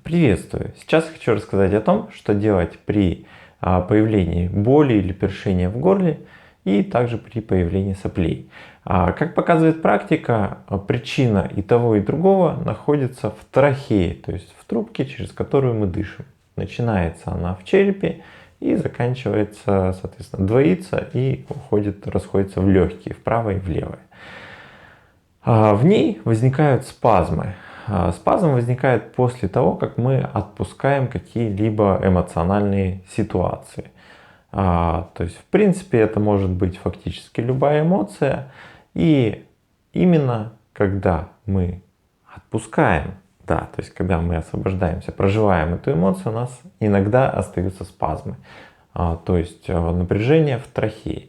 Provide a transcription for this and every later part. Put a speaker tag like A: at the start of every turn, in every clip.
A: Приветствую! Сейчас хочу рассказать о том, что делать при появлении боли или першения в горле и также при появлении соплей. Как показывает практика, причина и того и другого находится в трахее, то есть в трубке, через которую мы дышим. Начинается она в черепе и заканчивается, соответственно, двоится и расходится в легкие, вправо и влево. В ней возникают спазмы. Спазм возникает после того, как мы отпускаем какие-либо эмоциональные ситуации. То есть, в принципе, это может быть фактически любая эмоция. И именно когда мы отпускаем, да, то есть когда мы освобождаемся, проживаем эту эмоцию, у нас иногда остаются спазмы. То есть напряжение в трахее.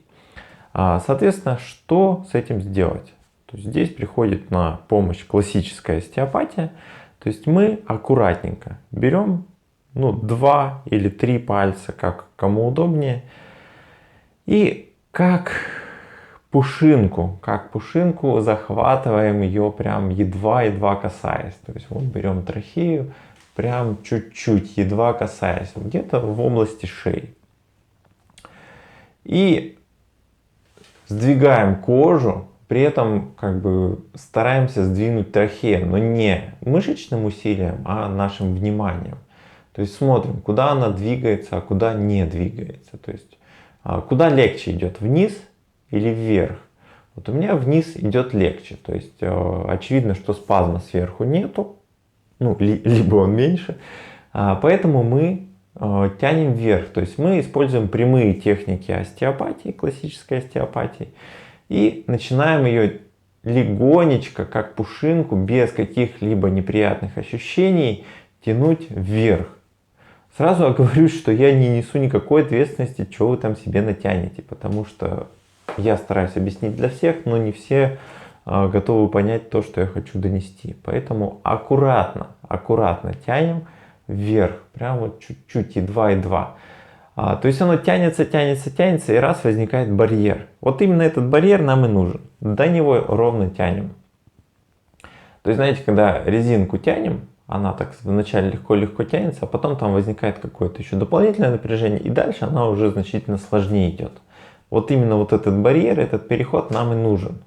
A: Соответственно, что с этим сделать? То есть здесь приходит на помощь классическая остеопатия. То есть мы аккуратненько берем 2 или 3 пальца, как кому удобнее. И как пушинку захватываем ее прям едва-едва касаясь. То есть вот берем трахею, прям чуть-чуть, едва касаясь, где-то в области шеи. И сдвигаем кожу. При этом стараемся сдвинуть трахею, но не мышечным усилием, а нашим вниманием. То есть смотрим, куда она двигается, а куда не двигается. То есть куда легче идет, вниз или вверх. Вот у меня вниз идет легче. То есть очевидно, что спазма сверху нету, либо он меньше. Поэтому мы тянем вверх. То есть мы используем прямые техники остеопатии, классической остеопатии. И начинаем ее легонечко, как пушинку, без каких-либо неприятных ощущений, тянуть вверх. Сразу оговорюсь, что я не несу никакой ответственности, что вы там себе натянете, потому что я стараюсь объяснить для всех, но не все готовы понять то, что я хочу донести. Поэтому аккуратно тянем вверх, прям вот чуть-чуть, едва-едва. То есть оно тянется, и раз возникает барьер. Вот именно этот барьер нам и нужен. До него ровно тянем. То есть, знаете, когда резинку тянем, она так вначале легко-легко тянется, а потом там возникает какое-то еще дополнительное напряжение, и дальше она уже значительно сложнее идет. Вот именно вот этот барьер, этот переход нам и нужен.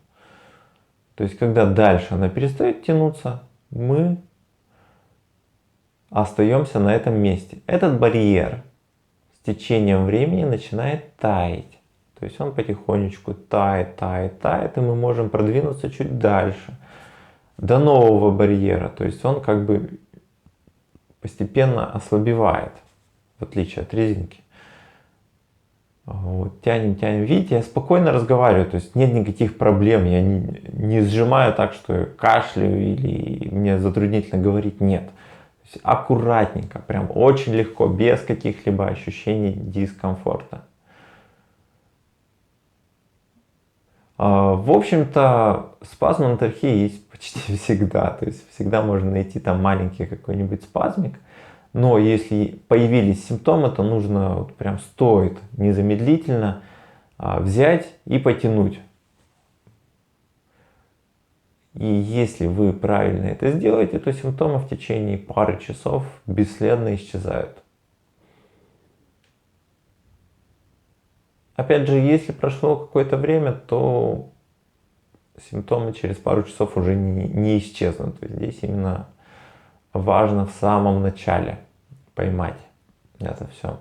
A: То есть, когда дальше она перестает тянуться, мы остаемся на этом месте. Этот барьер с течением времени начинает таять. То есть он потихонечку тает, и мы можем продвинуться чуть дальше, до нового барьера. То есть он постепенно ослабевает, в отличие от резинки. Вот, тянем. Видите, я спокойно разговариваю, то есть нет никаких проблем. Я не сжимаю так, что я кашляю или мне затруднительно говорить, нет. Аккуратненько, прям очень легко, без каких-либо ощущений дискомфорта. В общем-то, спазм на трахее есть почти всегда. То есть всегда можно найти там маленький какой-нибудь спазмик. Но если появились симптомы, то нужно, прям стоит незамедлительно взять и потянуть. И если вы правильно это сделаете, то симптомы в течение пары часов бесследно исчезают. Опять же, если прошло какое-то время, то симптомы через пару часов уже не исчезнут. То есть здесь именно важно в самом начале поймать это все.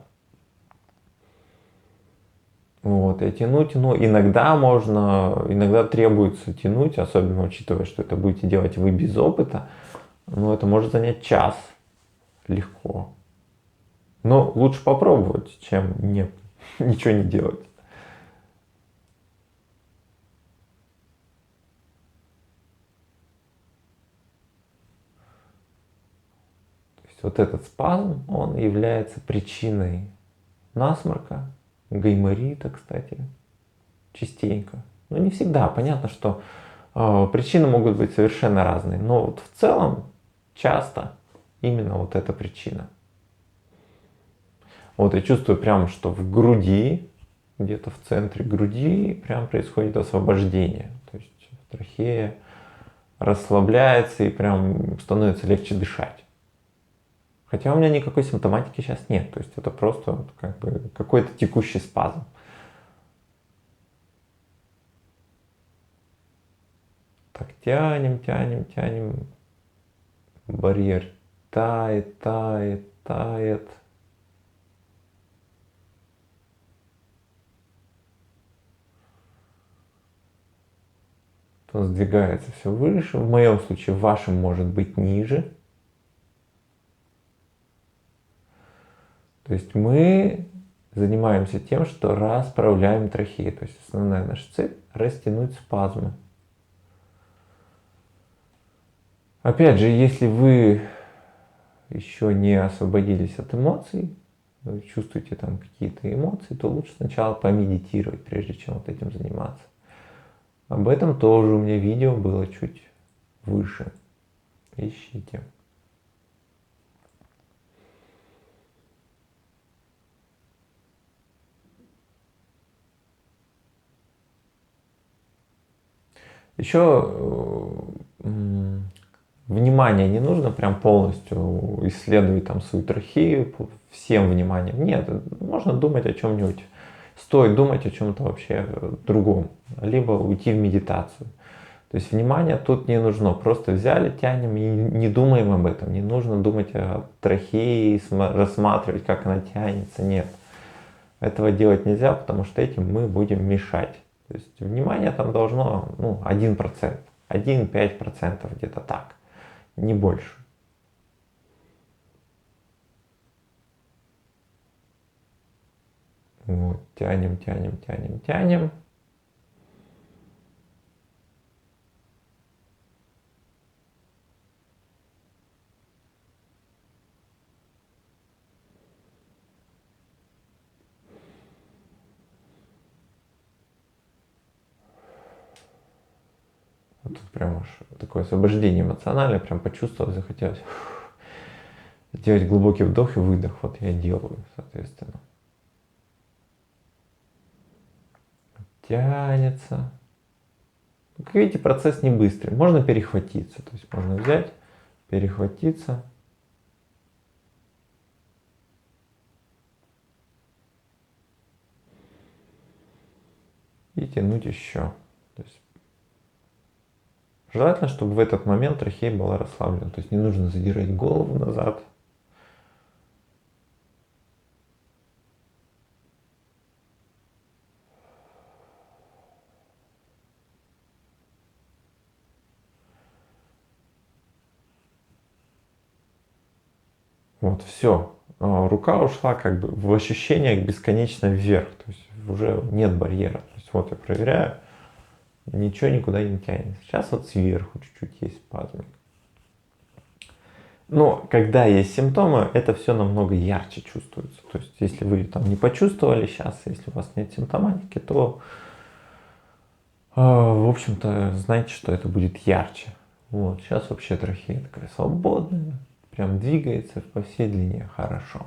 A: Вот, и тянуть, иногда требуется тянуть, особенно учитывая, что это будете делать вы без опыта, это может занять час легко. Но лучше попробовать, чем ничего не делать. То есть вот этот спазм, он является причиной насморка, гайморита, кстати, частенько. Но не всегда. Понятно, что причины могут быть совершенно разные. Но вот в целом часто именно вот эта причина. Вот я чувствую прям, что в груди, где-то в центре груди, прям происходит освобождение. То есть трахея расслабляется и прям становится легче дышать. Хотя у меня никакой симптоматики сейчас нет. То есть это просто вот как бы какой-то текущий спазм. Так, тянем, тянем, тянем. Барьер тает, тает, тает. Он сдвигается все выше. В моем случае, в вашем может быть ниже. То есть мы занимаемся тем, что расправляем трахею. То есть основная наша цель – растянуть спазмы. Опять же, если вы еще не освободились от эмоций, вы чувствуете там какие-то эмоции, то лучше сначала помедитировать, прежде чем вот этим заниматься. Об этом тоже у меня видео было чуть выше. Ищите. Еще внимание не нужно прям полностью исследовать там свою трахею всем вниманием. Нет, можно думать о чем-нибудь. Стоит думать о чем-то вообще другом. Либо уйти в медитацию. То есть внимание тут не нужно. Просто взяли, тянем и не думаем об этом. Не нужно думать о трахее, рассматривать, как она тянется. Нет. Этого делать нельзя, потому что этим мы будем мешать. То есть внимание там должно 1%, 1-5% где-то так, не больше. Вот, тянем, тянем, тянем, тянем. Вот тут прям уж такое освобождение эмоциональное, прям почувствовал, захотелось сделать глубокий вдох и выдох. Вот я делаю, соответственно. Тянется. Как видите, процесс не быстрый. Можно перехватиться. То есть можно взять, перехватиться. И тянуть еще. То есть желательно, чтобы в этот момент трахея была расслаблена. То есть не нужно задирать голову назад. Вот, все. Рука ушла как бы в ощущениях бесконечно вверх. То есть уже нет барьера. То есть вот я проверяю, ничего никуда не тянет. Сейчас вот сверху чуть-чуть есть спазмик. Но когда есть симптомы, это все намного ярче чувствуется. То есть если вы там не почувствовали сейчас, если у вас нет симптоматики, то в общем-то знаете, что это будет ярче. Вот, сейчас вообще трахея такая свободная. Прям двигается по всей длине хорошо.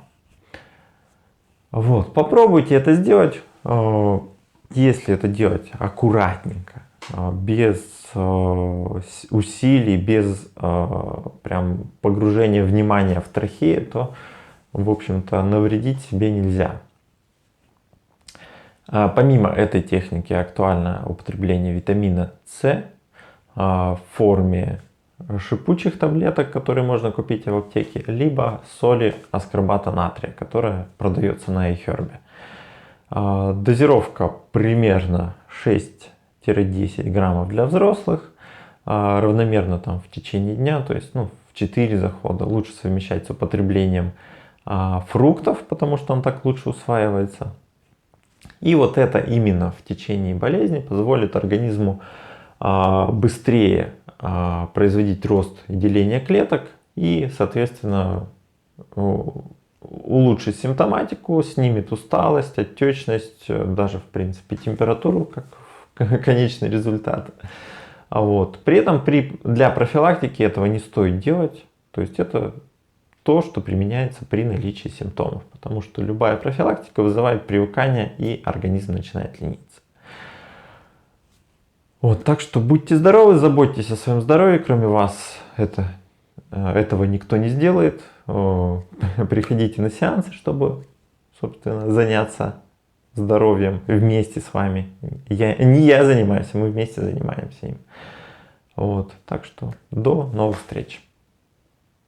A: Вот, попробуйте это сделать, если это делать аккуратненько, без усилий, без прям погружения внимания в трахею, то, в общем-то, навредить себе нельзя. Помимо этой техники актуально употребление витамина С в форме шипучих таблеток, которые можно купить в аптеке, либо соли аскорбата натрия, которая продается на iHerb. Дозировка примерно 6-10 граммов для взрослых, равномерно там в течение дня, то есть в 4 захода. Лучше совмещать с употреблением фруктов, потому что он так лучше усваивается. И вот это именно в течение болезни позволит организму быстрее производить рост и деление клеток и, соответственно, улучшить симптоматику, снимет усталость, отечность, даже, в принципе, температуру, как конечный результат. Вот. При этом для профилактики этого не стоит делать. То есть это то, что применяется при наличии симптомов. Потому что любая профилактика вызывает привыкание, и организм начинает лениться. Вот, так что будьте здоровы, заботьтесь о своем здоровье. Кроме вас это этого никто не сделает. Приходите на сеансы, чтобы, собственно, заняться здоровьем вместе с вами. Не я занимаюсь, мы вместе занимаемся им. Вот. Так что до новых встреч.